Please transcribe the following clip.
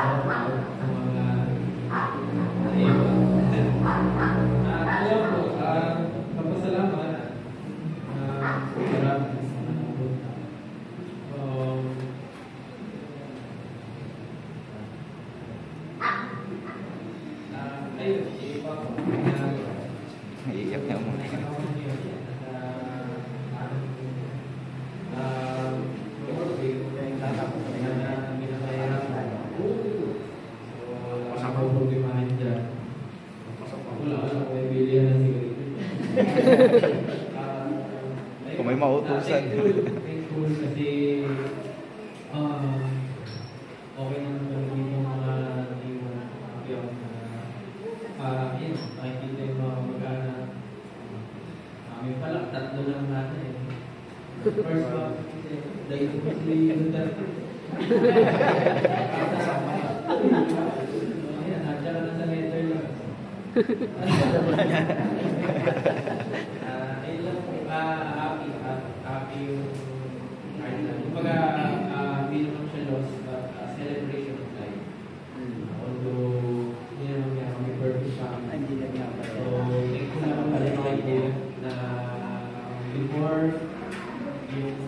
sa mga naiwan. Ayaw po, kapasalamat. Maraming sa mga napunta. Ayun, iba po. Iiyak niya muna. Kung may mautusan. Thankful kasi okay naman talaga yung mga yung yun, nakikita yung mga mag-anak. May pala, tatlo lang natin eh. First one, dahil ko si Duterte. Ayan, nadya ka na sa Netherlands. Ayun lang po, happy yung Ireland. Kumbaga, hindi naman siya loss, but celebration of life. Although, hindi naman niya kami perfect family. So, thankful naman pala kayo na before yung